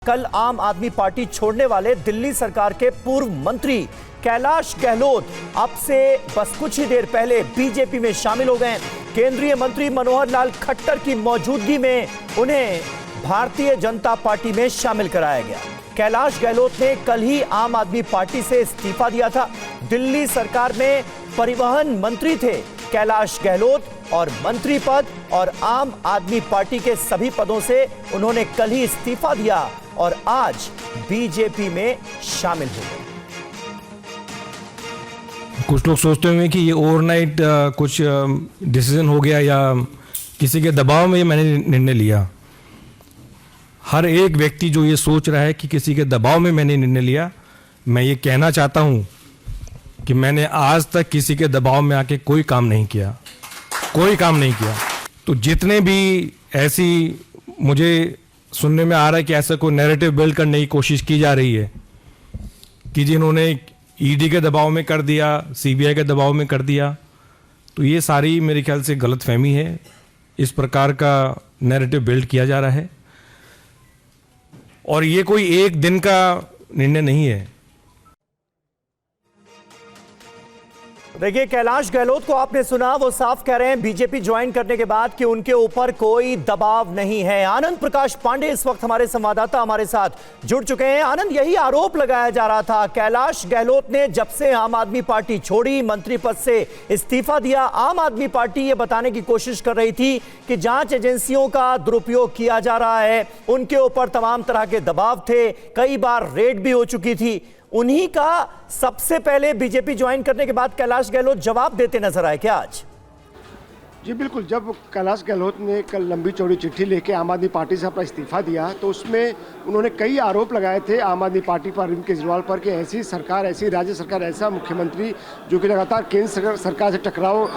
कल आम आदमी पार्टी छोड़ने वाले दिल्ली सरकार के पूर्व मंत्री कैलाश गहलोत अब से बस कुछ ही देर पहले बीजेपी में शामिल हो गए। केंद्रीय मंत्री मनोहर लाल खट्टर की मौजूदगी में उन्हें भारतीय जनता पार्टी में शामिल कराया गया। कैलाश गहलोत ने कल ही आम आदमी पार्टी से इस्तीफा दिया था। दिल्ली सरकार में परिवहन मंत्री थे कैलाश गहलोत और मंत्री पद और आम आदमी पार्टी के सभी पदों से उन्होंने कल ही इस्तीफा दिया और आज बीजेपी में शामिल हो गए। कुछ लोग सोचते होंगे कि ये ओवरनाइट कुछ डिसीजन हो गया या किसी के दबाव में मैंने निर्णय लिया। हर एक व्यक्ति जो ये सोच रहा है कि किसी के दबाव में मैंने निर्णय लिया, मैं ये कहना चाहता हूँ कि मैंने आज तक किसी के दबाव में आके कोई काम नहीं किया। तो जितने भी ऐसी मुझे सुनने में आ रहा है कि ऐसा कोई नैरेटिव बिल्ड करने की कोशिश की जा रही है कि जिन्होंने ईडी के दबाव में कर दिया, सीबीआई के दबाव में कर दिया, तो ये सारी मेरे ख्याल से गलतफहमी है। इस प्रकार का नैरेटिव बिल्ड किया जा रहा है और ये कोई एक दिन का निर्णय नहीं है। देखिए, कैलाश गहलोत को आपने सुना, वो साफ कह रहे हैं बीजेपी ज्वाइन करने के बाद कि उनके ऊपर कोई दबाव नहीं है। आनंद प्रकाश पांडे इस वक्त हमारे संवाददाता हमारे साथ जुड़ चुके हैं। आनंद, यही आरोप लगाया जा रहा था कैलाश गहलोत ने जब से आम आदमी पार्टी छोड़ी, मंत्री पद से इस्तीफा दिया, आम आदमी पार्टी ये बताने की कोशिश कर रही थी कि जांच एजेंसियों का दुरुपयोग किया जा रहा है, उनके ऊपर तमाम तरह के दबाव थे, कई बार रेड भी हो चुकी थी। उन्हीं का सबसे पहले बीजेपी ज्वाइन करने के बाद कैलाश गहलोत जवाब देते नजर आए क्या आज? जी बिल्कुल, जब कैलाश गहलोत ने कल लंबी चौड़ी चिट्ठी लेके आम आदमी पार्टी से अपना इस्तीफा दिया तो उसमें उन्होंने कई आरोप लगाए थे आम आदमी पार्टी पर, अरविंद केजरीवाल पर कि ऐसी सरकार, ऐसी राज्य सरकार, ऐसा मुख्यमंत्री जो कि लगातार केंद्र सरकार से टकराव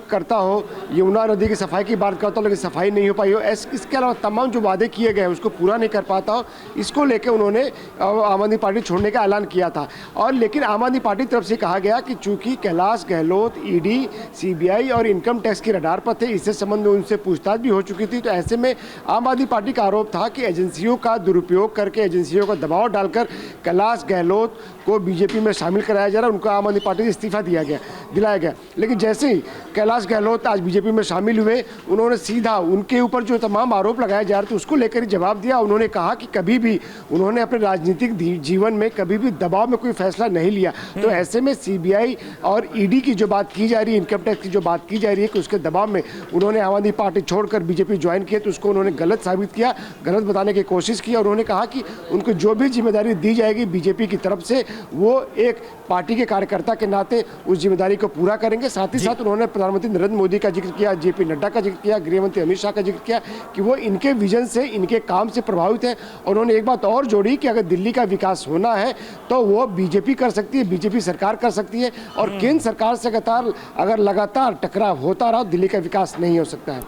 करता हो, यमुना नदी की सफाई की बात करता हो लेकिन सफाई नहीं हो पाई हो, इसके अलावा तमाम जो वादे किए गए उसको पूरा नहीं कर पाता हो, इसको लेकर उन्होंने आम आदमी पार्टी छोड़ने का ऐलान किया था। और लेकिन आम आदमी पार्टी की तरफ से कहा गया कि चूंकि कैलाश गहलोत ईडी, सीबीआई और इनकम टैक्स की रडार पर थे, इससे संबंध में उनसे पूछताछ भी हो चुकी थी, तो ऐसे में आम आदमी पार्टी का आरोप था कि एजेंसियों का दुरुपयोग करके, एजेंसियों का दबाव डालकर कैलाश गहलोत को बीजेपी में शामिल कराया जा रहा है, उनको आम आदमी पार्टी से इस्तीफा दिलाया गया। लेकिन जैसे ही कैलाश गहलोत आज बीजेपी में शामिल हुए, उन्होंने सीधा उनके ऊपर जो तमाम आरोप लगाए जा रहे थे उसको लेकर ही जवाब दिया। उन्होंने कहा कि कभी भी उन्होंने अपने राजनीतिक जीवन में कभी भी दबाव में कोई फैसला नहीं लिया। तो ऐसे में सीबीआई और ईडी की जो बात की जा रही है, इनकम टैक्स की जो बात की जा रही है कि उसके दबाव में उन्होंने आम आदमी पार्टी छोड़कर बीजेपी ज्वाइन किया, तो उसको उन्होंने गलत साबित किया, गलत बताने की कोशिश की। और उन्होंने कहा कि उनको जो भी जिम्मेदारी दी जाएगी बीजेपी की तरफ से, वो एक पार्टी के कार्यकर्ता के नाते उस जिम्मेदारी को पूरा करेंगे। साथ ही साथ उन्होंने प्रधानमंत्री नरेंद्र मोदी का जिक्र किया, जेपी नड्डा का जिक्र किया, गृह मंत्री अमित शाह का जिक्र किया कि वो इनके विजन से, इनके काम से प्रभावित है। और उन्होंने एक बात और जोड़ी कि अगर दिल्ली का विकास होना है तो वो बीजेपी कर सकती है, बीजेपी सरकार कर सकती है, और केंद्र सरकार से अगर लगातार टकराव होता रहा, दिल्ली का विकास नहीं हो सकता है।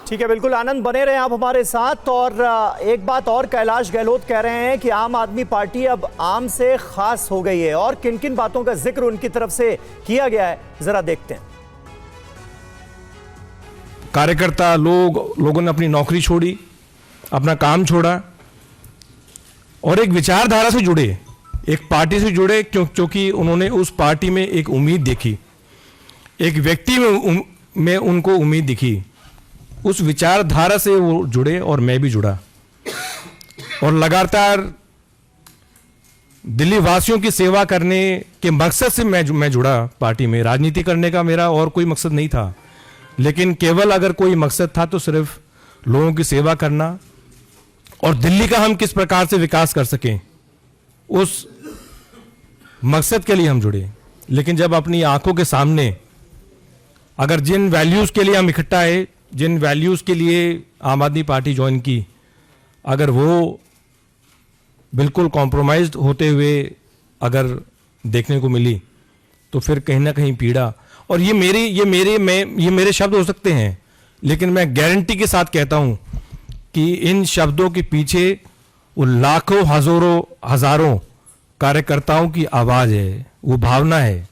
ठीक है, बिल्कुल आनंद, बने रहे आप हमारे साथ। और एक बात और कैलाश गहलोत कह रहे हैं कि आम आदमी पार्टी अब आम से खास हो गई है, और किन किन बातों का जिक्र उनकी तरफ से किया गया है जरा देखते हैं। कार्यकर्ता लोगों ने अपनी नौकरी छोड़ी, अपना काम छोड़ा और एक विचारधारा से जुड़े, एक पार्टी से जुड़े, क्योंकि उन्होंने उस पार्टी में एक उम्मीद देखी, एक व्यक्ति में उनको उम्मीद दिखी, उस विचारधारा से वो जुड़े और मैं भी जुड़ा। और लगातार दिल्ली वासियों की सेवा करने के मकसद से मैं जुड़ा पार्टी में। राजनीति करने का मेरा और कोई मकसद नहीं था, लेकिन केवल अगर कोई मकसद था तो सिर्फ लोगों की सेवा करना और दिल्ली का हम किस प्रकार से विकास कर सकें, उस मकसद के लिए हम जुड़े। लेकिन जब अपनी आंखों के सामने अगर जिन वैल्यूज़ के लिए हम इकट्ठा है, जिन वैल्यूज़ के लिए आम आदमी पार्टी ज्वाइन की, अगर वो बिल्कुल कॉम्प्रोमाइज्ड होते हुए अगर देखने को मिली तो फिर कहीं ना कहीं पीड़ा। और ये मेरे शब्द हो सकते हैं, लेकिन मैं गारंटी के साथ कहता हूं कि इन शब्दों के पीछे वो लाखों हजारों कार्यकर्ताओं की आवाज़ है, वो भावना है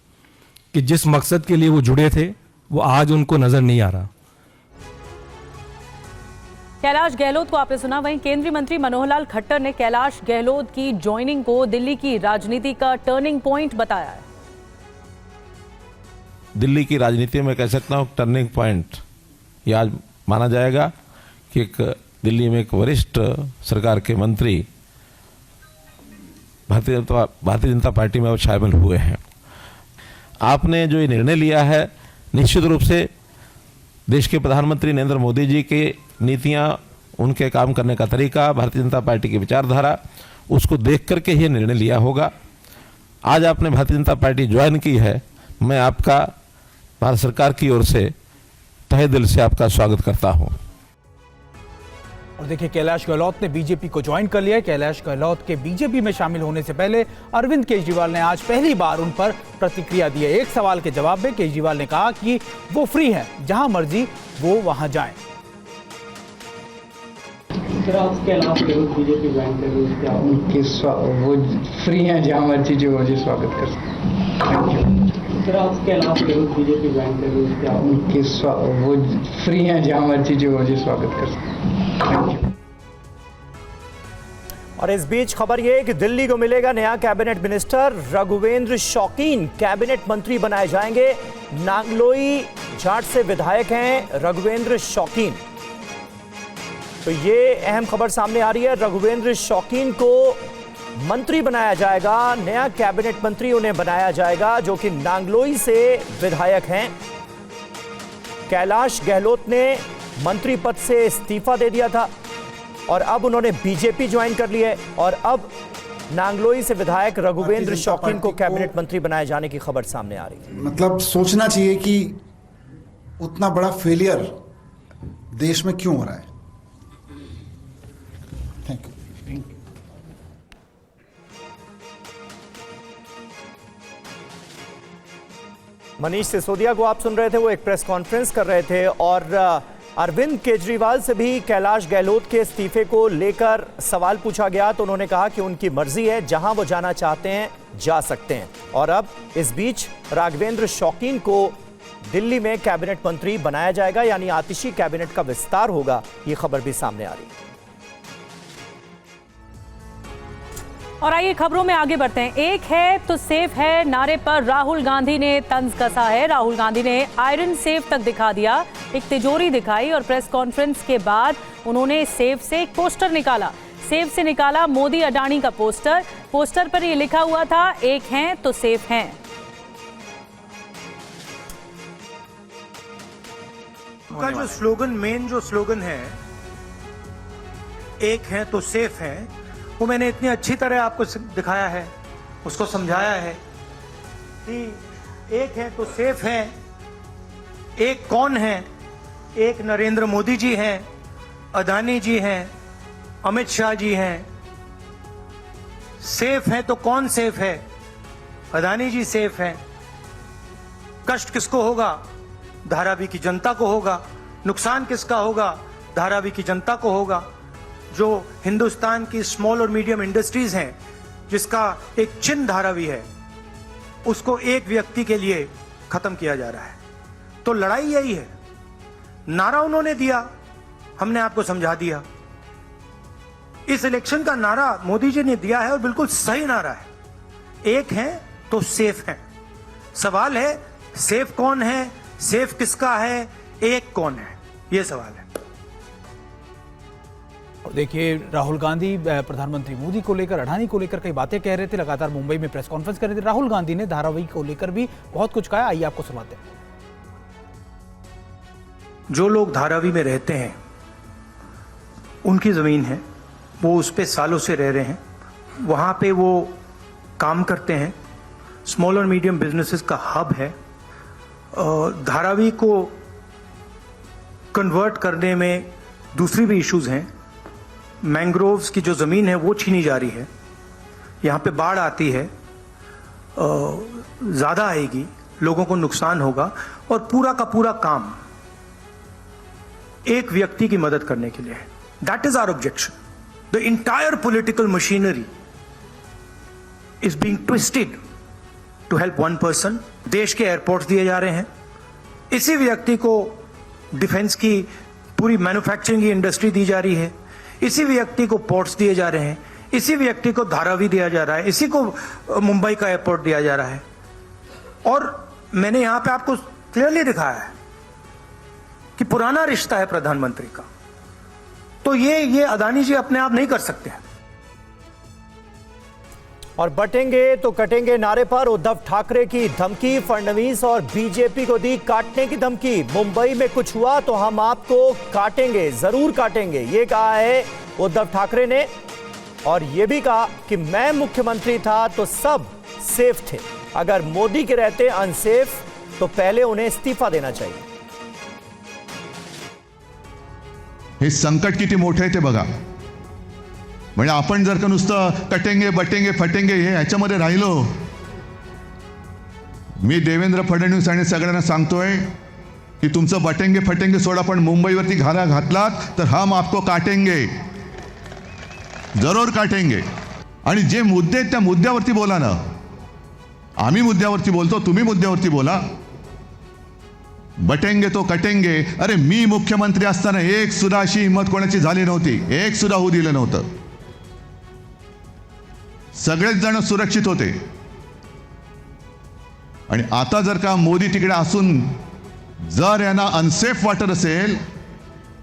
कि जिस मकसद के लिए वो जुड़े थे वो आज उनको नज़र नहीं आ रहा। कैलाश गहलोत को आपने सुना। वहीं केंद्रीय मंत्री मनोहर लाल खट्टर ने कैलाश गहलोत की ज्वाइनिंग को दिल्ली की राजनीति का टर्निंग पॉइंट बताया है। दिल्ली की राजनीति में कह सकता हूँ टर्निंग पॉइंट ये आज माना जाएगा कि दिल्ली में एक वरिष्ठ सरकार के मंत्री भारतीय जनता पार्टी में अब शामिल हुए हैं। आपने जो ये निर्णय लिया है, निश्चित रूप से देश के प्रधानमंत्री नरेंद्र मोदी जी की नीतियां, उनके काम करने का तरीका, भारतीय जनता पार्टी की विचारधारा, उसको देख करके ये निर्णय लिया होगा। आज आपने भारतीय जनता पार्टी ज्वाइन की है, मैं आपका भारत सरकार की ओर से तहे दिल से आपका स्वागत करता हूं। और देखिए, कैलाश गहलोत ने बीजेपी को ज्वाइन कर लिया है। कैलाश गहलोत के बीजेपी में शामिल होने से पहले अरविंद केजरीवाल ने आज पहली बार उन पर प्रतिक्रिया दी है। एक सवाल के जवाब में केजरीवाल ने कहा कि वो फ्री हैं, जहां मर्जी वो वहां जाएं। कैलाश गहलोत बीजेपी ज्वाइन कर रहे वो फ्री हैं, जहां मर्जी जो मर्जी स्वागत कर सकते। कैलाश गहलोत बीजेपी ज्वाइन कर रहे वो फ्री हैं, जहां मर्जी जो मर्जी स्वागत कर सकते। और इस बीच खबर यह है कि दिल्ली को मिलेगा नया कैबिनेट मिनिस्टर। रघुवेंद्र शौकीन कैबिनेट मंत्री बनाए जाएंगे। नांगलोई जाट से विधायक हैं रघुवेंद्र शौकीन। तो ये अहम खबर सामने आ रही है। रघुवेंद्र शौकीन को मंत्री बनाया जाएगा, नया कैबिनेट मंत्री उन्हें बनाया जाएगा, जो कि नांगलोई से विधायक हैं। कैलाश गहलोत ने मंत्री पद से इस्तीफा दे दिया था और अब उन्होंने बीजेपी ज्वाइन कर लिया है और अब नांगलोई से विधायक रघुवेंद्र शौकीन को कैबिनेट मंत्री बनाए जाने की खबर सामने आ रही है। मतलब सोचना चाहिए कि उतना बड़ा फेलियर देश में क्यों हो रहा है। Thank you. मनीष सिसोदिया को आप सुन रहे थे, वो एक प्रेस कॉन्फ्रेंस कर रहे थे और अरविंद केजरीवाल से भी कैलाश गहलोत के इस्तीफे को लेकर सवाल पूछा गया तो उन्होंने कहा कि उनकी मर्जी है, जहां वो जाना चाहते हैं जा सकते हैं। और अब इस बीच राघवेंद्र शौकीन को दिल्ली में कैबिनेट मंत्री बनाया जाएगा, यानी आतिशी कैबिनेट का विस्तार होगा, ये खबर भी सामने आ रही है। और आइए खबरों में आगे बढ़ते हैं। एक है तो सेफ है नारे पर राहुल गांधी ने तंज कसा है। राहुल गांधी ने आयरन सेफ तक दिखा दिया, एक तिजोरी दिखाई और प्रेस कॉन्फ्रेंस के बाद उन्होंने सेफ से एक पोस्टर निकाला। सेफ से निकाला मोदी अडानी का पोस्टर। पोस्टर पर ये लिखा हुआ था, एक हैं तो सेफ हैं। उनका जो स्लोगन, मेन जो स्लोगन है, एक हैं तो सेफ हैं, वो मैंने इतनी अच्छी तरह आपको दिखाया है, उसको समझाया है कि एक है तो सेफ है। एक कौन है? एक नरेंद्र मोदी जी हैं, अदानी जी हैं, अमित शाह जी हैं। सेफ है तो कौन सेफ है? अदानी जी सेफ हैं। कष्ट किसको होगा? धारावी की जनता को होगा। नुकसान किसका होगा? धारावी की जनता को होगा। जो हिंदुस्तान की स्मॉल और मीडियम इंडस्ट्रीज हैं, जिसका एक चिन्ह धारावी है, उसको एक व्यक्ति के लिए खत्म किया जा रहा है। तो लड़ाई यही है। नारा उन्होंने दिया, हमने आपको समझा दिया। इस इलेक्शन का नारा मोदी जी ने दिया है और बिल्कुल सही नारा है। एक है तो सेफ है। सवाल है सेफ कौन है, सेफ किसका है, एक कौन है, यह सवाल है। देखिए, राहुल गांधी प्रधानमंत्री मोदी को लेकर, अडानी को लेकर कई बातें कह रहे थे। लगातार मुंबई में प्रेस कॉन्फ्रेंस कर रहे थे। राहुल गांधी ने धारावी को लेकर भी बहुत कुछ कहा। आइए आपको सुनाते हैं। जो लोग धारावी में रहते हैं, उनकी जमीन है, वो उस पे सालों से रह रहे हैं, वहां पे वो काम करते हैं। स्मॉल और मीडियम बिजनेसेस का हब है। धारावी को कन्वर्ट करने में दूसरी भी इश्यूज हैं। मैंग्रोव्स की जो ज़मीन है वो छीनी जा रही है। यहाँ पे बाढ़ आती है, ज़्यादा आएगी, लोगों को नुकसान होगा और पूरा का पूरा काम एक व्यक्ति की मदद करने के लिए है। That is our objection. The entire political machinery is being twisted to help one person. देश के एयरपोर्ट्स दिए जा रहे हैं, इसी व्यक्ति को डिफेंस की पूरी मैन्युफैक्चरिंग की इंडस्ट्री दी जा रही है, इसी व्यक्ति को पोर्ट्स दिए जा रहे हैं, इसी व्यक्ति को धारावी दिया जा रहा है, इसी को मुंबई का एयरपोर्ट दिया जा रहा है। और मैंने यहां पे आपको क्लियरली दिखाया है कि पुराना रिश्ता है प्रधानमंत्री का, तो ये अदानी जी अपने आप नहीं कर सकते हैं। और बटेंगे तो कटेंगे नारे पर उद्धव ठाकरे की धमकी, फडणवीस और बीजेपी को दी काटने की धमकी। मुंबई में कुछ हुआ तो हम आपको काटेंगे, जरूर काटेंगे, ये कहा है उद्धव ठाकरे ने। और यह भी कहा कि मैं मुख्यमंत्री था तो सब सेफ थे, अगर मोदी के रहते अनसेफ तो पहले उन्हें इस्तीफा देना चाहिए। हे संकट किती मोठे आहे ते बघा। म्हणजे आपण जर का नुसतं कटेंगे बटेंगे फटेंगे हे ह्याच्यामध्ये राहिलो, मी देवेंद्र फडणवीस आणि सगळ्यांना सांगतोय की तुमचं बटेंगे फटेंगे सोडा, पण मुंबईवरती घाला घातलात तर हम आपको काटेंगे, जरूर काटेंगे। आणि जे मुद्दे आहेत त्या मुद्द्यावरती बोला ना, आम्ही मुद्द्यावरती बोलतो, तुम्ही मुद्द्यावरती बोला। बटेंगे तो कटेंगे, अरे मी मुख्यमंत्री असताना एक सुद्धा अशी हिंमत कोणाची झाली नव्हती, एक सुद्धा होऊ दिलं नव्हतं, सगळेच जण सुरक्षित होते। आणि आता जर का मोदी तिकडे असून जर यांना अनसेफ वाटत असेल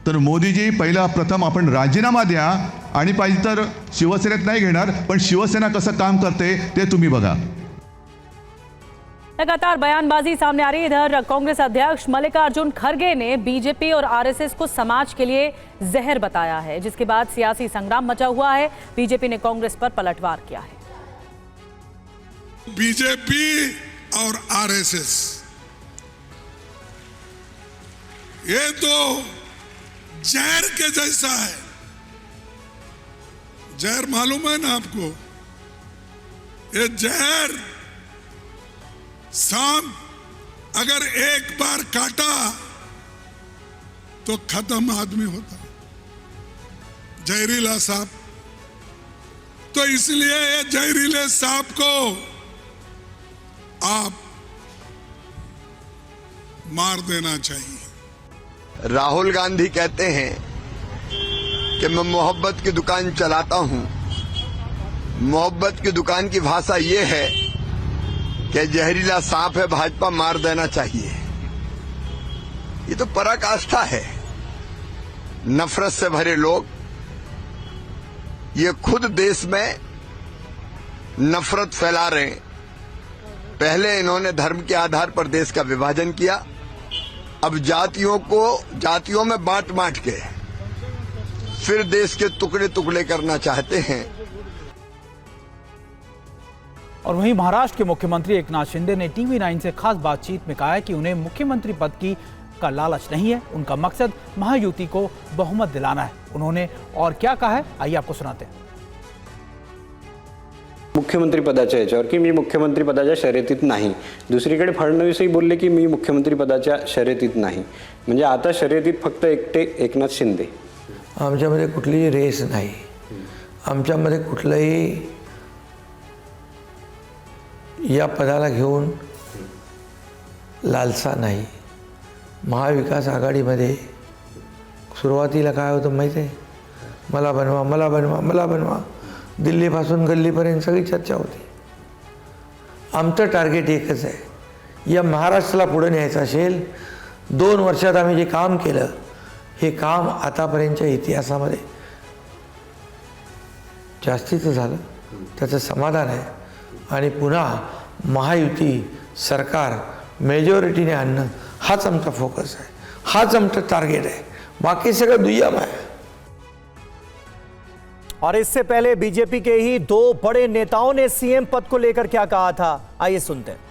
तर मोदीजी पहिला प्रथम आपण राजीनामा द्या, आणि पाहिजे तर शिवसेनेत नाही घेणार, पण शिवसेना कसं काम करते ते तुम्ही बघा। लगातार बयानबाजी सामने आ रही है। इधर कांग्रेस अध्यक्ष मल्लिकार्जुन खड़गे ने बीजेपी और आरएसएस को समाज के लिए जहर बताया है, जिसके बाद सियासी संग्राम मचा हुआ है। बीजेपी ने कांग्रेस पर पलटवार किया है। बीजेपी और आरएसएस ये तो जहर के जैसा है। जहर मालूम है ना आपको? ये जहर सांप अगर एक बार काटा तो खत्म आदमी होता, जहरीला सांप। तो इसलिए ये जहरीले सांप को आप मार देना चाहिए। राहुल गांधी कहते हैं कि मैं मोहब्बत की दुकान चलाता हूं। मोहब्बत की दुकान की भाषा ये है कि जहरीला सांप है, भाजपा मार देना चाहिए। ये तो पराकाष्ठा है। नफरत से भरे लोग ये खुद देश में नफरत फैला रहे हैं। पहले इन्होंने धर्म के आधार पर देश का विभाजन किया, अब जातियों को जातियों में बांट बांट के फिर देश के टुकड़े टुकड़े करना चाहते हैं। और वहीं महाराष्ट्र के मुख्यमंत्री एकनाथ शिंदे ने TV9 से खास बातचीत में कहा है कि उन्हें मुख्यमंत्री पद का लालच नहीं है, उनका मकसद महायुति को बहुमत दिलाना है। उन्होंने और क्या कहा है, आइए आपको सुनाते हैं। मुख्यमंत्री पदाच्या याच्यावर की मी मुख्यमंत्री पदाच्या शर्यतीत नाही, दुसरीकडे फडणवीसही बोलले की मी मुख्यमंत्री पदाच्या शर्यतीत नाही, म्हणजे आता शर्यतीत फक्त एकटे एकनाथ शिंदे। आमच्यामध्ये कुठलीही रेस नाही, आमच्यामध्ये कुठलंही या पदाला घेऊन लालसा नाही। महाविकास आघाडीमध्ये सुरुवातीला काय होतं माहिती आहे, मला बनवा मला बनवा मला बनवा, दिल्लीपासून गल्लीपर्यंत सगळी चर्चा होती। आमचं टार्गेट एकच आहे, या महाराष्ट्राला पुढे न्यायचं असेल, 2 वर्षात आम्ही जे काम केलं हे काम आतापर्यंतच्या इतिहासामध्ये जास्तीचं झालं, त्याचं समाधान आहे। आणि पुन्हा महायुती सरकार मेजॉरिटीने आणणं हाच आमचा फोकस आहे, हाच आमचा टार्गेट आहे, बाकी सगळं दुय्यम है। और इससे पहले बीजेपी के ही 2 बड़े नेताओं ने सीएम पद को लेकर क्या कहा था, आइए सुनते हैं।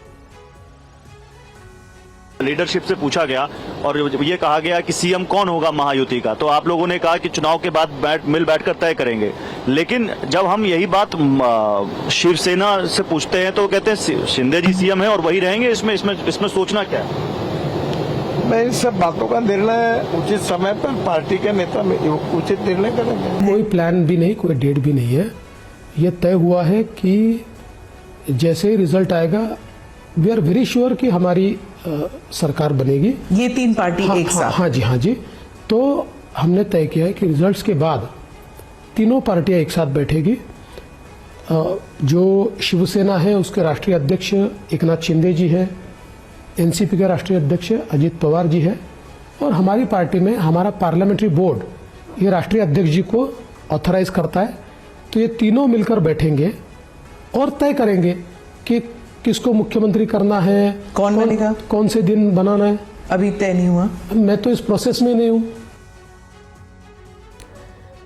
लीडरशिप से पूछा गया और ये कहा गया कि सीएम कौन होगा महायुति का, तो आप लोगों ने कहा कि चुनाव के बाद मिल बैठकर तय करेंगे। लेकिन जब हम यही बात शिवसेना से पूछते हैं तो कहते हैं शिंदे जी सीएम है और वही रहेंगे। इसमें सोचना क्या है? मैं इन सब बातों का निर्णय उचित समय पर पार्टी के नेता उचित निर्णय करेंगे। कोई प्लान भी नहीं, कोई डेट भी नहीं है। यह तय हुआ है कि जैसे ही रिजल्ट आएगा वी आर वेरी श्योर कि हमारी सरकार बनेगी। ये 3 पार्टी एक साथ? हाँ जी, हाँ जी। तो हमने तय किया है कि रिजल्ट्स के बाद तीनों पार्टियां एक साथ बैठेगी। जो शिवसेना है उसके राष्ट्रीय अध्यक्ष एकनाथ शिंदे जी है, एनसीपी के राष्ट्रीय अध्यक्ष अजित पवार जी है, और हमारी पार्टी में हमारा पार्लियामेंट्री बोर्ड ये राष्ट्रीय अध्यक्ष जी को ऑथराइज करता है। तो ये तीनों मिलकर बैठेंगे और तय करेंगे कि किसको मुख्यमंत्री करना है, कौन बनेगा, कौन से दिन बनाना है। अभी तय नहीं हुआ, मैं तो इस प्रोसेस में नहीं हूँ।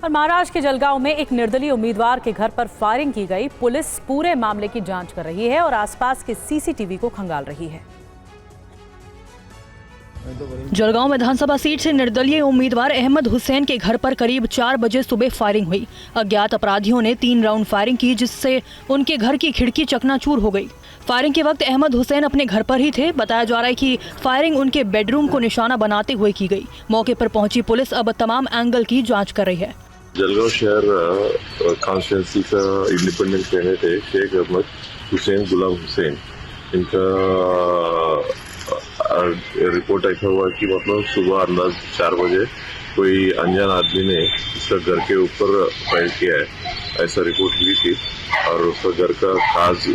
और महाराष्ट्र के जलगांव में एक निर्दलीय उम्मीदवार के घर पर फायरिंग की गई। पुलिस पूरे मामले की जांच कर रही है और आसपास के सीसीटीवी को खंगाल रही है। जलगांव विधानसभा सीट से निर्दलीय उम्मीदवार अहमद हुसैन के घर पर करीब 4 बजे सुबह फायरिंग हुई। अज्ञात अपराधियों ने 3 राउंड फायरिंग की, जिससे उनके घर की खिड़की चकनाचूर हो गई। फायरिंग के वक्त अहमद हुसैन अपने घर पर ही थे। बताया जा रहा है कि फायरिंग उनके बेडरूम को निशाना बनाते हुए की गई। मौके पर पहुंची पुलिस अब तमाम एंगल की जाँच कर रही है। जलगांव शहर कॉन्स्टिट्यूंसी का इंडिपेंडेंट कैंडिडेट है शेख अहमद हुसैन गुलाम हुसैन। इनका रिपोर्ट ऐसा हुआ कि मतलब सुबह अंदाज 4 बजे कोई अनजान आदमी ने इसका घर के ऊपर फायर किया है, ऐसा रिपोर्ट हुई थी। और उसका घर का खास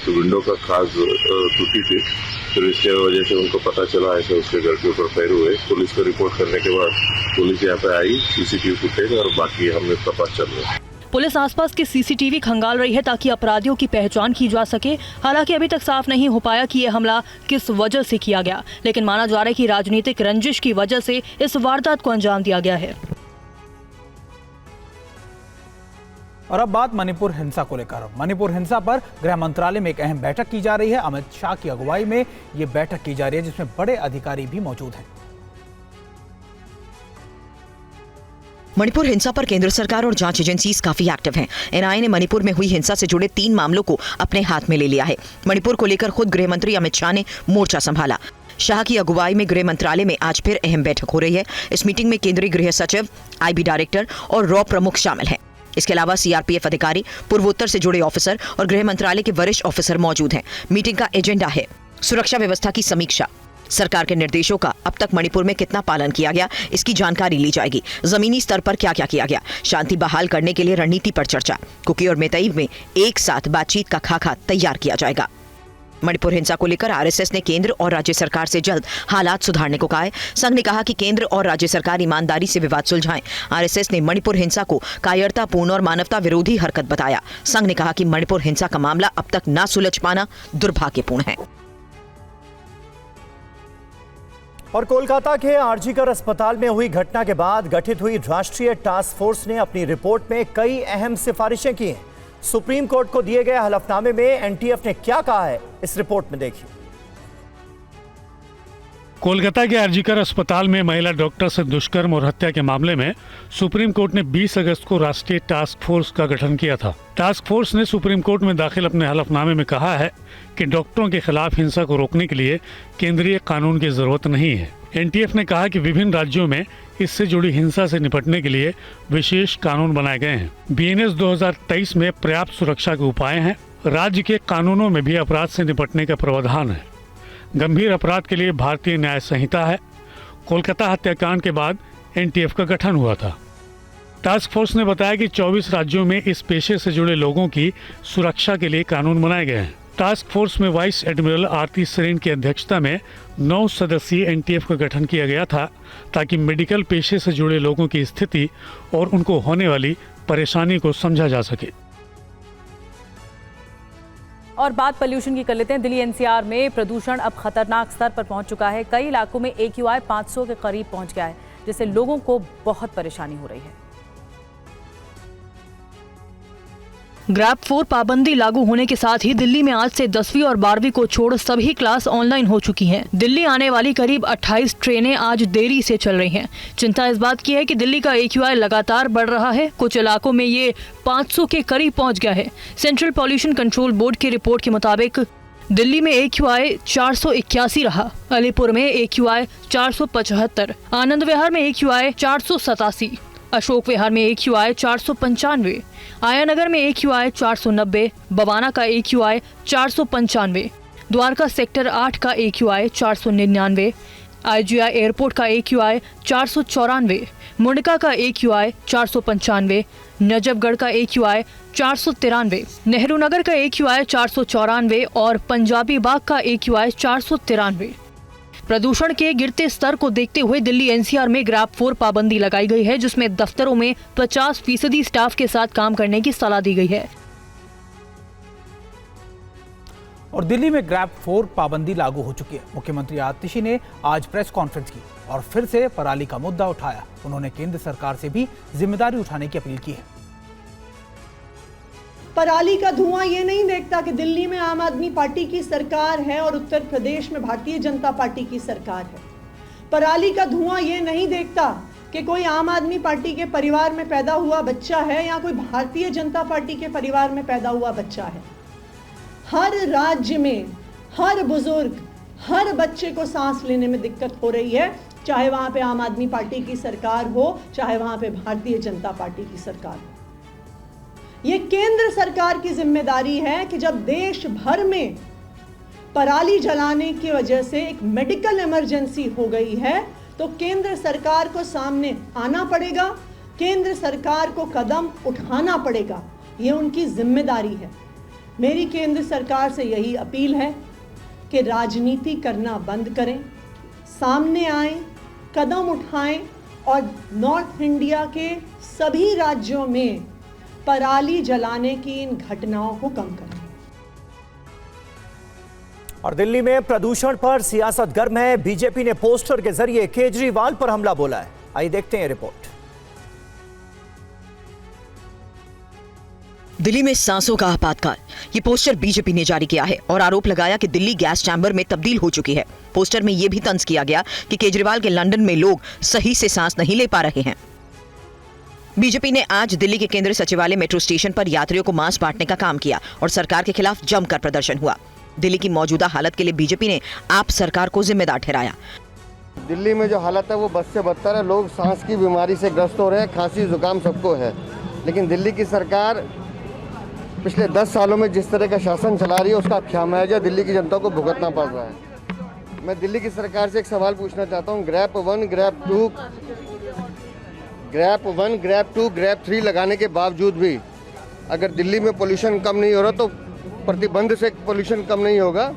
विंडो का खास टूटी थी, फिर इसके वजह से उनको पता चला ऐसे उसके घर के ऊपर फायर हुए। पुलिस को रिपोर्ट करने के बाद पुलिस यहाँ पे आई, सीसीटीवी फुटेज और बाकी हमने तपास चल रहा है। पुलिस आसपास के सीसीटीवी खंगाल रही है ताकि अपराधियों की पहचान की जा सके। हालांकि अभी तक साफ नहीं हो पाया कि यह हमला किस वजह से किया गया, लेकिन माना जा रहा है कि राजनीतिक रंजिश की वजह से इस वारदात को अंजाम दिया गया है। और अब बात मणिपुर हिंसा को लेकर। मणिपुर हिंसा पर गृह मंत्रालय में एक अहम बैठक की जा रही है। अमित शाह की अगुवाई में ये बैठक की जा रही है, जिसमें बड़े अधिकारी भी मौजूद हैं। मणिपुर हिंसा पर केंद्र सरकार और जांच एजेंसीज काफी एक्टिव हैं। एनआईए ने मणिपुर में हुई हिंसा से जुड़े 3 मामलों को अपने हाथ में ले लिया है। मणिपुर को लेकर खुद गृह मंत्री अमित शाह ने मोर्चा संभाला। शाह की अगुवाई में गृह मंत्रालय में आज फिर अहम बैठक हो रही है। इस मीटिंग में केंद्रीय गृह सचिव, आईबी डायरेक्टर और रॉ प्रमुख शामिल हैं। इसके अलावा सीआरपीएफ अधिकारी, पूर्वोत्तर से जुड़े ऑफिसर और गृह मंत्रालय के वरिष्ठ ऑफिसर मौजूद हैं। मीटिंग का एजेंडा है सुरक्षा व्यवस्था की समीक्षा, सरकार के निर्देशों का अब तक मणिपुर में कितना पालन किया गया, इसकी जानकारी ली जाएगी। जमीनी स्तर पर क्या क्या किया गया, शांति बहाल करने के लिए रणनीति पर चर्चा। कुकी और मेतई में एक साथ बातचीत का खाका तैयार किया जाएगा। मणिपुर हिंसा को लेकर आरएसएस ने केंद्र और राज्य सरकार से जल्द हालात सुधारने को कहा है। संघ ने कहा कि केंद्र और राज्य सरकार ईमानदारी से विवाद सुलझाएं। आरएसएस ने मणिपुर हिंसा को कायरतापूर्ण और मानवता विरोधी हरकत बताया। संघ ने कहा कि मणिपुर हिंसा का मामला अब तक न सुलझ पाना दुर्भाग्यपूर्ण है। और कोलकाता के आरजीकर अस्पताल में हुई घटना के बाद गठित हुई राष्ट्रीय टास्क फोर्स ने अपनी रिपोर्ट में कई अहम सिफारिशें की हैं। सुप्रीम कोर्ट को दिए गए हलफनामे में एनटीएफ ने क्या कहा है, इस रिपोर्ट में देखिए। कोलकाता के आरजीकर अस्पताल में महिला डॉक्टर से दुष्कर्म और हत्या के मामले में सुप्रीम कोर्ट ने 20 अगस्त को राष्ट्रीय टास्क फोर्स का गठन किया था। टास्क फोर्स ने सुप्रीम कोर्ट में दाखिल अपने हलफनामे में कहा है कि डॉक्टरों के खिलाफ हिंसा को रोकने के लिए केंद्रीय कानून की जरूरत नहीं है। एनटीएफ ने कहा कि विभिन्न राज्यों में इससे जुड़ी हिंसा से निपटने के लिए विशेष कानून बनाए गए हैं। बीएनएस 2023 में पर्याप्त सुरक्षा के उपाय हैं। राज्य के कानूनों में भी अपराध से निपटने का प्रावधान है। गंभीर अपराध के लिए भारतीय न्याय संहिता है। कोलकाता हत्याकांड के बाद एनटीएफ का गठन हुआ था। टास्क फोर्स ने बताया कि 24 राज्यों में इस पेशे से जुड़े लोगों की सुरक्षा के लिए कानून बनाए गए हैं। टास्क फोर्स में वाइस एडमिरल आरती सरेन की अध्यक्षता में 9 सदस्यीय एनटीएफ का गठन किया गया था, ताकि मेडिकल पेशे से जुड़े लोगों की स्थिति और उनको होने वाली परेशानी को समझा जा सके। और बात पोल्यूशन की कर लेते हैं। दिल्ली एनसीआर में प्रदूषण अब खतरनाक स्तर पर पहुंच चुका है। कई इलाकों में AQI 500 के करीब पहुंच गया है, जिससे लोगों को बहुत परेशानी हो रही है। ग्रैब 4 पाबंदी लागू होने के साथ ही दिल्ली में आज से 10वीं और 12वीं को छोड़ सभी क्लास ऑनलाइन हो चुकी हैं। दिल्ली आने वाली करीब 28 ट्रेनें आज देरी से चल रही हैं। चिंता इस बात की है कि दिल्ली का AQI लगातार बढ़ रहा है। कुछ इलाकों में ये 500 के करीब पहुंच गया है। सेंट्रल पॉल्यूशन कंट्रोल बोर्ड की रिपोर्ट के मुताबिक दिल्ली में AQI 481 रहा, अलीपुर में AQI 475, आनंद विहार में AQI 487, अशोक विहार में AQI 495, आयानगर में AQI 490, बवाना का AQI 495, द्वारका सेक्टर 8 का AQI 499, IGI एयरपोर्ट का AQI 494, मुंडका का AQI 495, नजफगढ़ का AQI 493, नेहरू नगर का AQI 494 और पंजाबी बाग का AQI 493। प्रदूषण के गिरते स्तर को देखते हुए दिल्ली NCR में ग्रैप 4 पाबंदी लगाई गई है, जिसमें दफ्तरों में 50% स्टाफ के साथ काम करने की सलाह दी गई है। और दिल्ली में ग्रैप 4 पाबंदी लागू हो चुकी है। मुख्यमंत्री आतिशी ने आज प्रेस कॉन्फ्रेंस की और फिर से पराली का मुद्दा उठाया। उन्होंने केंद्र सरकार से भी जिम्मेदारी उठाने की अपील की है। पराली का धुआं ये नहीं देखता कि दिल्ली में आम आदमी पार्टी की सरकार है और उत्तर प्रदेश में भारतीय जनता पार्टी की सरकार है। पराली का धुआं ये नहीं देखता कि कोई आम आदमी पार्टी के परिवार में पैदा हुआ बच्चा है या कोई भारतीय जनता पार्टी के परिवार में पैदा हुआ बच्चा है। हर राज्य में हर बुजुर्ग, हर बच्चे को सांस लेने में दिक्कत हो रही है, चाहे वहां पे आम आदमी पार्टी की सरकार हो, चाहे वहां पे भारतीय जनता पार्टी की सरकार हो। ये केंद्र सरकार की जिम्मेदारी है कि जब देश भर में पराली जलाने की वजह से एक मेडिकल इमरजेंसी हो गई है, तो केंद्र सरकार को सामने आना पड़ेगा, केंद्र सरकार को कदम उठाना पड़ेगा। ये उनकी जिम्मेदारी है। मेरी केंद्र सरकार से यही अपील है कि राजनीति करना बंद करें, सामने आएं, कदम उठाएं और नॉर्थ इंडिया के सभी राज्यों में पराली जलाने की इन घटनाओं को कम करें। और दिल्ली में प्रदूषण पर सियासत गर्म है। बीजेपी ने पोस्टर के जरिए केजरीवाल पर हमला बोला है। आइए देखते हैं रिपोर्ट। दिल्ली में सांसों का आपातकाल, ये पोस्टर बीजेपी ने जारी किया है और आरोप लगाया कि दिल्ली गैस चैम्बर में तब्दील हो चुकी है। पोस्टर में यह भी तंज किया गया कि केजरीवाल के लंदन में लोग सही से सांस नहीं ले पा रहे हैं। बीजेपी ने आज दिल्ली के केंद्रीय सचिवालय मेट्रो स्टेशन पर यात्रियों को मास्क बांटने का काम किया और सरकार के खिलाफ जमकर प्रदर्शन हुआ। दिल्ली की मौजूदा हालत के लिए बीजेपी ने आप सरकार को जिम्मेदार ठहराया। दिल्ली में जो हालत है वो बद से बदतर है। लोग सांस की बीमारी से ग्रस्त हो रहे हैं, खांसी जुकाम सबको है। लेकिन दिल्ली की सरकार पिछले 10 सालों में जिस तरह का शासन चला रही है, उसका खामियाजा दिल्ली की जनता को भुगतना पड़ रहा है। मैं दिल्ली की सरकार से एक सवाल पूछना चाहता हूँ। ग्रैप 1, ग्रैप 2, ग्रैप 3 लगाने के बावजूद भी अगर दिल्ली में पोल्यूशन कम नहीं हो रहा तो प्रतिबंध से पोल्यूशन कम नहीं होगा।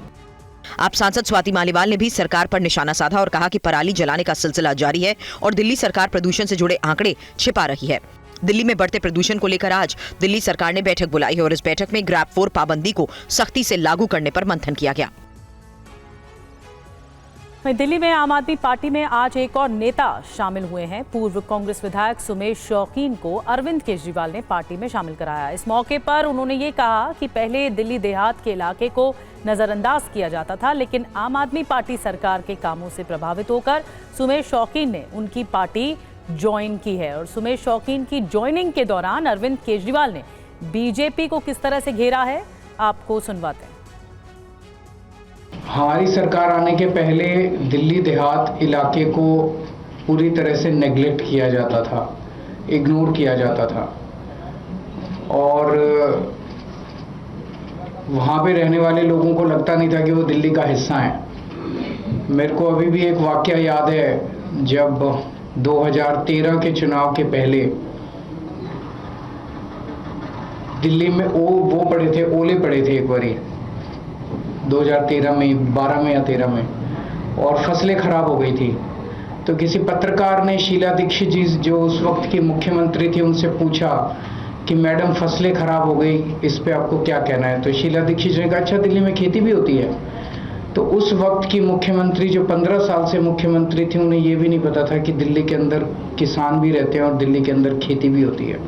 आप सांसद स्वाति मालीवाल ने भी सरकार पर निशाना साधा और कहा कि पराली जलाने का सिलसिला जारी है और दिल्ली सरकार प्रदूषण से जुड़े आंकड़े छिपा रही है। दिल्ली में बढ़ते प्रदूषण को लेकर आज दिल्ली सरकार ने बैठक बुलाई है और इस बैठक में ग्रैप 4 पाबंदी को सख्ती से लागू करने पर मंथन किया गया। दिल्ली में आम आदमी पार्टी में आज एक और नेता शामिल हुए हैं। पूर्व कांग्रेस विधायक सुमेश शौकीन को अरविंद केजरीवाल ने पार्टी में शामिल कराया। इस मौके पर उन्होंने ये कहा कि पहले दिल्ली देहात के इलाके को नजरअंदाज किया जाता था, लेकिन आम आदमी पार्टी सरकार के कामों से प्रभावित होकर सुमेश शौकीन ने उनकी पार्टी ज्वाइन की है। और सुमेश शौकीन की ज्वाइनिंग के दौरान अरविंद केजरीवाल ने बीजेपी को किस तरह से घेरा है, आपको सुनवाते हैं। हमारी सरकार आने के पहले दिल्ली देहात इलाके को पूरी तरह से नेग्लेक्ट किया जाता था, इग्नोर किया जाता था और वहाँ पे रहने वाले लोगों को लगता नहीं था कि वो दिल्ली का हिस्सा है। मेरे को अभी भी एक वाकया याद है, जब 2013 के चुनाव के पहले दिल्ली में वो पड़े थे, ओले पड़े थे एक बारी 2013 में, 12 में या 13 में, और फसलें खराब हो गई थी। तो किसी पत्रकार ने शीला दीक्षित जी जो उस वक्त की मुख्यमंत्री थी उनसे पूछा कि मैडम फसलें खराब हो गई, इस पे आपको क्या कहना है। तो शीला दीक्षित जी ने कहा अच्छा दिल्ली में खेती भी होती है। तो उस वक्त की मुख्यमंत्री जो 15 साल से मुख्यमंत्री थी, उन्हें ये भी नहीं पता था कि दिल्ली के अंदर किसान भी रहते हैं और दिल्ली के अंदर खेती भी होती है।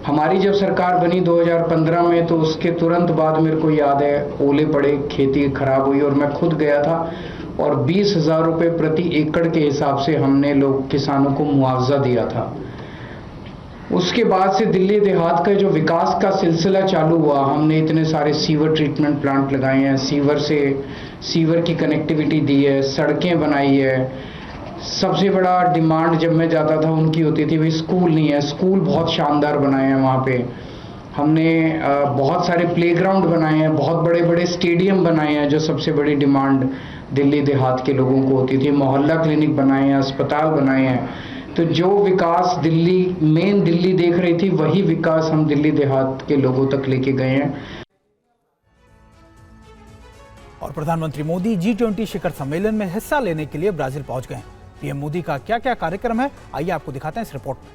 हमारी जब सरकार बनी 2015 में, तो उसके तुरंत बाद मेरे को याद है ओले पड़े, खेती खराब हुई और मैं खुद गया था और 20,000 रुपये प्रति एकड़ के हिसाब से हमने लोग किसानों को मुआवजा दिया था। उसके बाद से दिल्ली देहात का जो विकास का सिलसिला चालू हुआ, हमने इतने सारे सीवर ट्रीटमेंट प्लांट लगाए हैं, सीवर की कनेक्टिविटी दी है, सड़कें बनाई है। सबसे बड़ा डिमांड जब मैं जाता था उनकी होती थी भाई स्कूल नहीं है, स्कूल बहुत शानदार बनाए हैं वहाँ पे। हमने बहुत सारे प्लेग्राउंड बनाए हैं, बहुत बड़े बड़े स्टेडियम बनाए हैं, जो सबसे बड़ी डिमांड दिल्ली देहात के लोगों को होती थी। मोहल्ला क्लिनिक बनाए हैं, अस्पताल बनाए हैं। तो जो विकास दिल्ली देख रही थी, वही विकास हम दिल्ली देहात के लोगों तक लेके गए हैं। और प्रधानमंत्री मोदी G20 शिखर सम्मेलन में हिस्सा लेने के लिए ब्राजील पहुंच गए हैं। पीएम मोदी का क्या क्या कार्यक्रम है, आइए आपको दिखाते हैं इस रिपोर्ट में।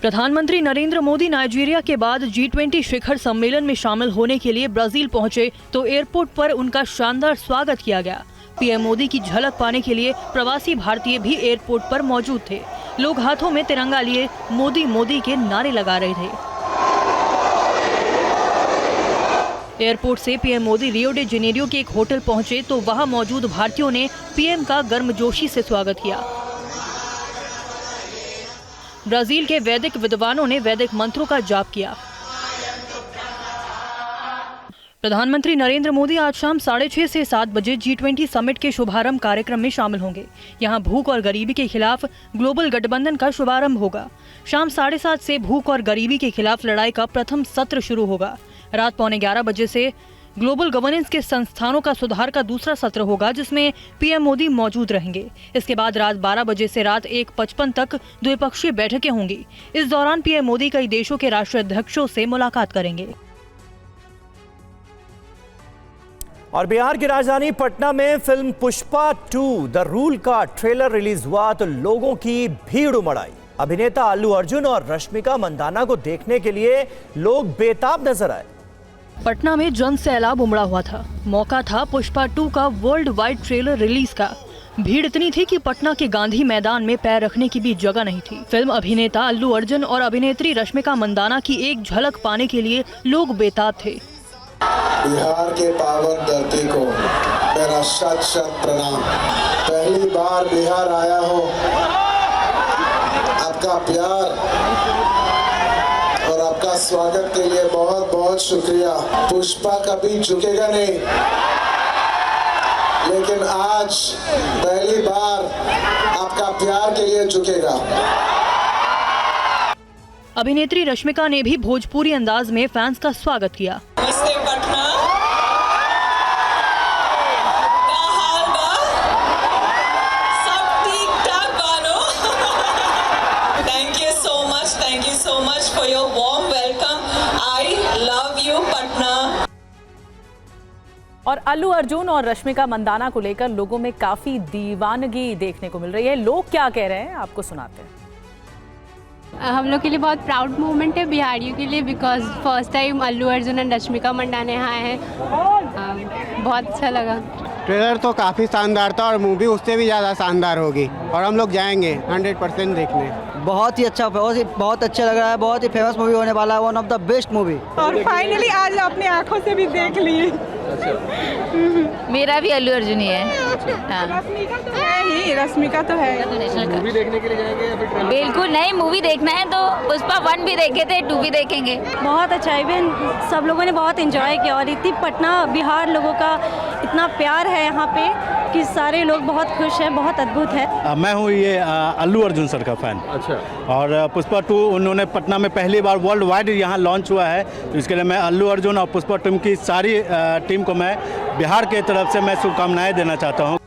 प्रधानमंत्री नरेंद्र मोदी नाइजीरिया के बाद G20 शिखर सम्मेलन में शामिल होने के लिए ब्राजील पहुंचे तो एयरपोर्ट पर उनका शानदार स्वागत किया गया। पीएम मोदी की झलक पाने के लिए प्रवासी भारतीय भी एयरपोर्ट पर मौजूद थे। लोग हाथों में तिरंगा लिए मोदी मोदी के नारे लगा रहे थे। एयरपोर्ट से PM Modi Rio de Janeiro के एक होटल पहुंचे तो वहां मौजूद भारतीयों ने पीएम का गर्मजोशी से स्वागत किया। ब्राजील के वैदिक विद्वानों ने वैदिक मंत्रों का जाप किया। प्रधानमंत्री नरेंद्र मोदी आज शाम 6:30 से 7 बजे G20 समिट के शुभारंभ कार्यक्रम में शामिल होंगे। यहां भूख और गरीबी के खिलाफ ग्लोबल गठबंधन का शुभारंभ होगा। शाम 7:30 से भूख और गरीबी के खिलाफ लड़ाई का प्रथम सत्र शुरू होगा। रात 11:15 बजे से ग्लोबल गवर्नेंस के संस्थानों का सुधार का दूसरा सत्र होगा, जिसमें पीएम मोदी मौजूद रहेंगे। इसके बाद रात 12 बजे से रात 1:55 तक द्विपक्षीय बैठकें होंगी। इस दौरान पीएम मोदी कई देशों के राष्ट्राध्यक्षों से मुलाकात करेंगे। और बिहार की राजधानी पटना में फिल्म पुष्पा 2 द रूल का ट्रेलर रिलीज हुआ तो लोगों की भीड़ उमड़ आई। अभिनेता अल्लू अर्जुन और रश्मिका मंदाना को देखने के लिए लोग बेताब नजर आए। पटना में जन सैलाब उमड़ा हुआ था। मौका था पुष्पा 2 का वर्ल्ड वाइड ट्रेलर रिलीज का। भीड़ इतनी थी कि पटना के गांधी मैदान में पैर रखने की भी जगह नहीं थी। फिल्म अभिनेता अल्लू अर्जुन और अभिनेत्री रश्मिका मंदाना की एक झलक पाने के लिए लोग बेताब थे। बिहार के पावन धरती को मेरा शत शत प्रणाम। पहली बार बिहार आया हो, आपका प्यार और आपका स्वागत के लिए बहुत बहुत शुक्रिया। पुष्पा कभी झुकेगा नहीं, लेकिन आज पहली बार आपका प्यार के लिए झुकेगा। अभिनेत्री रश्मिका ने भी भोजपुरी अंदाज में फैंस का स्वागत किया। नमस्ते पटना, क्या हाल बा? सब ठीक ठाक Bano? Thank you so much for your warm welcome. I love you Patna. और अल्लू अर्जुन और रश्मिका मंदाना को लेकर लोगों में काफी दीवानगी देखने को मिल रही है। लोग क्या कह रहे हैं आपको सुनाते हैं। हम लोग के लिए बहुत प्राउड मोमेंट है बिहारियों के लिए, because first time Allu Arjun और रश्मिका मंदाना यहाँ आए हैं। बहुत अच्छा लगा। ट्रेलर तो काफ़ी शानदार था और मूवी उससे भी ज़्यादा शानदार होगी और हम लोग जाएंगे 100% देखने। बहुत ही अच्छा, बहुत अच्छा लग रहा है। बहुत ही फेमस मूवी होने वाला है, one of the best movie. और फाइनली आज अपने आंखों से भी देख लिए। मेरा भी अल्लू अर्जुन ही है। रश्मिका तो है ही, रश्मिका तो है। मूवी देखने के लिए जाएंगे या फिर बिल्कुल नहीं, मूवी देखना है तो पुष्पा 1 भी देखे थे, 2 भी देखेंगे। बहुत अच्छा इवेंट, सब लोगों ने बहुत एंजॉय किया और इतनी पटना बिहार लोगों का इतना प्यार है यहाँ पे कि सारे लोग बहुत खुश हैं। बहुत अद्भुत है। मैं हूँ ये अल्लू अर्जुन सर का फैन। अच्छा। और पुष्पा 2 उन्होंने पटना में पहली बार वर्ल्ड वाइड यहाँ लॉन्च हुआ है, तो इसके लिए मैं अल्लू अर्जुन और पुष्पा टीम की सारी टीम को मैं बिहार के तरफ से मैं शुभकामनाएं देना चाहता हूँ।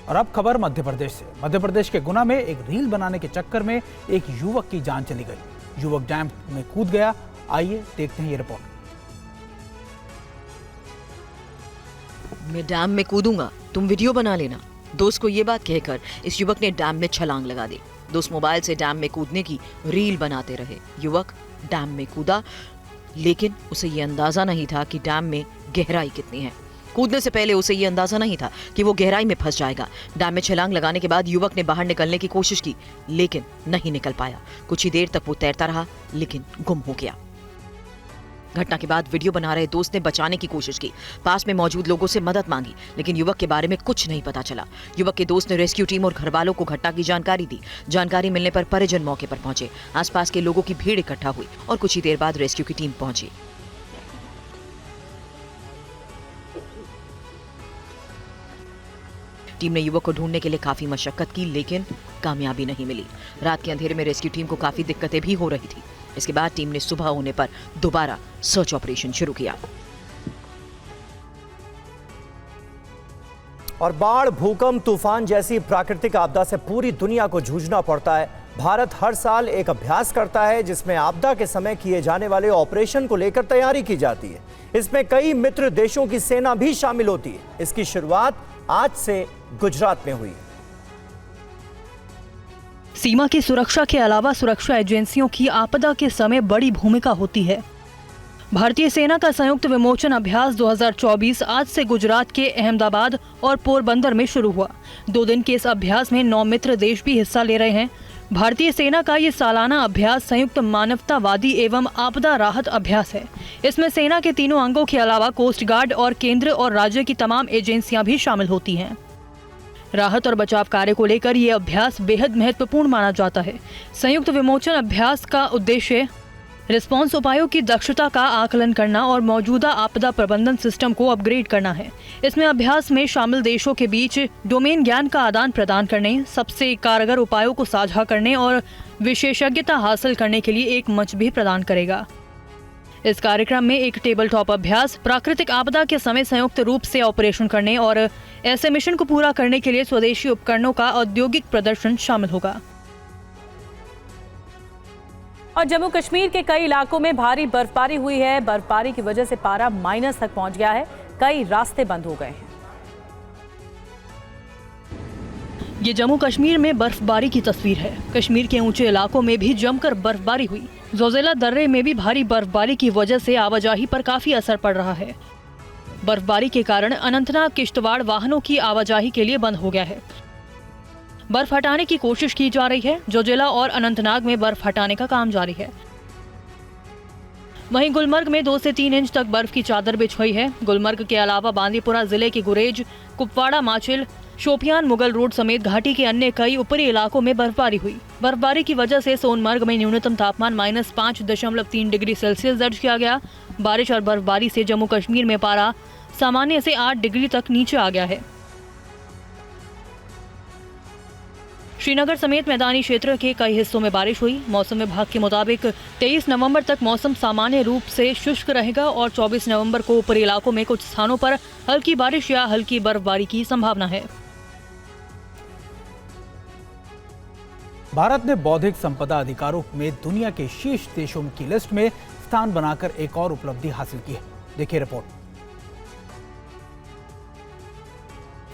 और अब खबर मध्य प्रदेश से। मध्य प्रदेश के गुना में एक रील बनाने के चक्कर में एक युवक की जान चली गई। युवक डैम में कूद गया। आइए देखते हैं ये रिपोर्ट। मैं डैम में कूदूंगा, तुम वीडियो बना लेना। दोस्त को ये बात कहकर इस युवक ने डैम में छलांग लगा दी। दोस्त मोबाइल से डैम में कूदने की रील बनाते रहे। युवक डैम में कूदा, लेकिन उसे ये अंदाजा नहीं था कि डैम में गहराई कितनी है। कूदने से पहले उसे ये अंदाजा नहीं था कि वो गहराई में फंस जाएगा। डैम में छलांग लगाने के बाद युवक ने बाहर निकलने की कोशिश की, लेकिन नहीं निकल पाया। कुछ ही देर तक वो तैरता रहा, लेकिन गुम हो गया। घटना के बाद वीडियो बना रहे दोस्त ने बचाने की कोशिश की। पास में मौजूद लोगों से मदद मांगी, लेकिन युवक के बारे में कुछ नहीं पता चला। युवक के दोस्त ने रेस्क्यू टीम और घर वालों को घटना की जानकारी दी। जानकारी मिलने पर परिजन मौके पर पहुंचे। आसपास के लोगों की भीड़ इकट्ठा हुई और कुछ ही देर बाद रेस्क्यू की टीम पहुंची। टीम ने युवक को ढूंढने के लिए काफी मशक्कत की, लेकिन कामयाबी नहीं मिली। रात के अंधेरे में रेस्क्यू टीम को काफी दिक्कतें भी हो रही थी। इसके बाद टीम ने सुबह होने पर दोबारा सर्च ऑपरेशन शुरू किया। और बाढ़, भूकंप, तूफान जैसी प्राकृतिक आपदा से पूरी दुनिया को जूझना पड़ता है। भारत हर साल एक अभ्यास करता है जिसमें आपदा के समय किए जाने वाले ऑपरेशन को लेकर तैयारी की जाती है। इसमें कई मित्र देशों की सेना भी शामिल होती है। इसकी शुरुआत आज से गुजरात में हुई। सीमा की सुरक्षा के अलावा सुरक्षा एजेंसियों की आपदा के समय बड़ी भूमिका होती है। भारतीय सेना का संयुक्त विमोचन अभ्यास 2024 आज से गुजरात के अहमदाबाद और पोरबंदर में शुरू हुआ। 2 दिन के इस अभ्यास में 9 मित्र देश भी हिस्सा ले रहे हैं। भारतीय सेना का ये सालाना अभ्यास संयुक्त मानवतावादी एवं आपदा राहत अभ्यास है। इसमें सेना के तीनों अंगों के अलावा कोस्ट गार्ड और केंद्र और राज्य की तमाम एजेंसियां भी शामिल होती हैं। राहत और बचाव कार्य को लेकर ये अभ्यास बेहद महत्वपूर्ण माना जाता है। संयुक्त विमोचन अभ्यास का उद्देश्य रिस्पॉन्स उपायों की दक्षता का आकलन करना और मौजूदा आपदा प्रबंधन सिस्टम को अपग्रेड करना है। इसमें अभ्यास में शामिल देशों के बीच डोमेन ज्ञान का आदान प्रदान करने, सबसे कारगर उपायों को साझा करने और विशेषज्ञता हासिल करने के लिए एक मंच भी प्रदान करेगा। इस कार्यक्रम में एक टेबल टॉप अभ्यास, प्राकृतिक आपदा के समय संयुक्त रूप से ऑपरेशन करने और ऐसे मिशन को पूरा करने के लिए स्वदेशी उपकरणों का औद्योगिक प्रदर्शन शामिल होगा। और जम्मू कश्मीर के कई इलाकों में भारी बर्फबारी हुई है। बर्फबारी की वजह से पारा माइनस तक पहुंच गया है। कई रास्ते बंद हो गए हैं। ये जम्मू कश्मीर में बर्फबारी की तस्वीर है। कश्मीर के ऊंचे इलाकों में भी जमकर बर्फबारी हुई। जोजिला दर्रे में भी भारी बर्फबारी की वजह से आवाजाही पर काफी असर पड़ रहा है। बर्फबारी के कारण अनंतनाग किश्तवाड़ वाहनों की आवाजाही के लिए बंद हो गया है। बर्फ हटाने की कोशिश की जा रही है। जोजिला और अनंतनाग में बर्फ हटाने का काम जारी है। वहीं गुलमर्ग में 2 से 3 इंच तक बर्फ की चादर बिछ हुई है। गुलमर्ग के अलावा बांदीपुरा जिले के गुरेज, कुपवाड़ा, माचिल, शोपियान, मुगल रोड समेत घाटी के अन्य कई ऊपरी इलाकों में बर्फबारी हुई। बर्फबारी की वजह से सोनमर्ग में न्यूनतम तापमान -5.3 डिग्री सेल्सियस दर्ज किया गया। बारिश और बर्फबारी से जम्मू कश्मीर में पारा सामान्य से 8 डिग्री तक नीचे आ गया है। श्रीनगर समेत मैदानी क्षेत्र के कई हिस्सों में बारिश हुई। मौसम विभाग के मुताबिक 23 नवंबर तक मौसम सामान्य रूप से शुष्क रहेगा और 24 नवंबर को ऊपरी इलाकों में कुछ स्थानों पर हल्की बारिश या हल्की बर्फबारी की संभावना है। भारत ने बौद्धिक संपदा अधिकारों में दुनिया के शीर्ष देशों की लिस्ट में स्थान बनाकर एक और उपलब्धि हासिल की है। देखिए रिपोर्ट।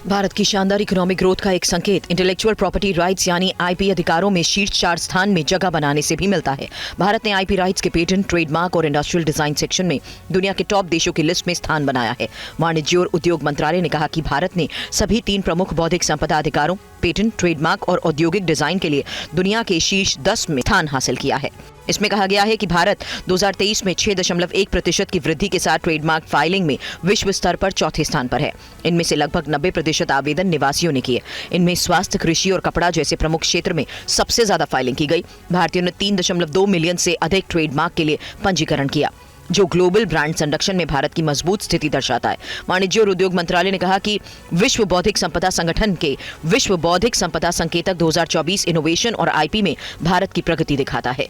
भारत की शानदार इकोनॉमिक ग्रोथ का एक संकेत इंटेलेक्चुअल प्रॉपर्टी राइट्स यानी आईपी अधिकारों में शीर्ष 4 स्थान में जगह बनाने से भी मिलता है। भारत ने आईपी राइट्स के पेटेंट, ट्रेडमार्क और इंडस्ट्रियल डिजाइन सेक्शन में दुनिया के टॉप देशों की लिस्ट में स्थान बनाया है। वाणिज्य और उद्योग मंत्रालय ने कहा कि भारत ने सभी 3 प्रमुख बौद्धिक संपदा अधिकारों, पेटेंट, ट्रेडमार्क और औद्योगिक डिजाइन के लिए दुनिया के शीर्ष 10 में स्थान हासिल किया है। इसमें कहा गया है कि भारत 2023 में 6.1% की वृद्धि के साथ ट्रेडमार्क फाइलिंग में विश्व स्तर पर चौथे स्थान पर है। इनमें से लगभग 90% आवेदन निवासियों ने किए। इनमें स्वास्थ्य, कृषि और कपड़ा जैसे प्रमुख क्षेत्र में सबसे ज्यादा फाइलिंग की गई। भारतीयों ने 3.2 मिलियन से अधिक ट्रेडमार्क के लिए पंजीकरण किया, जो ग्लोबल ब्रांड संरक्षण में भारत की मजबूत स्थिति दर्शाता है। वाणिज्य और उद्योग मंत्रालय ने कहा कि विश्व बौद्धिक संपदा संगठन के विश्व बौद्धिक संपदा संकेतक 2024 इनोवेशन और आईपी में भारत की प्रगति दिखाता है।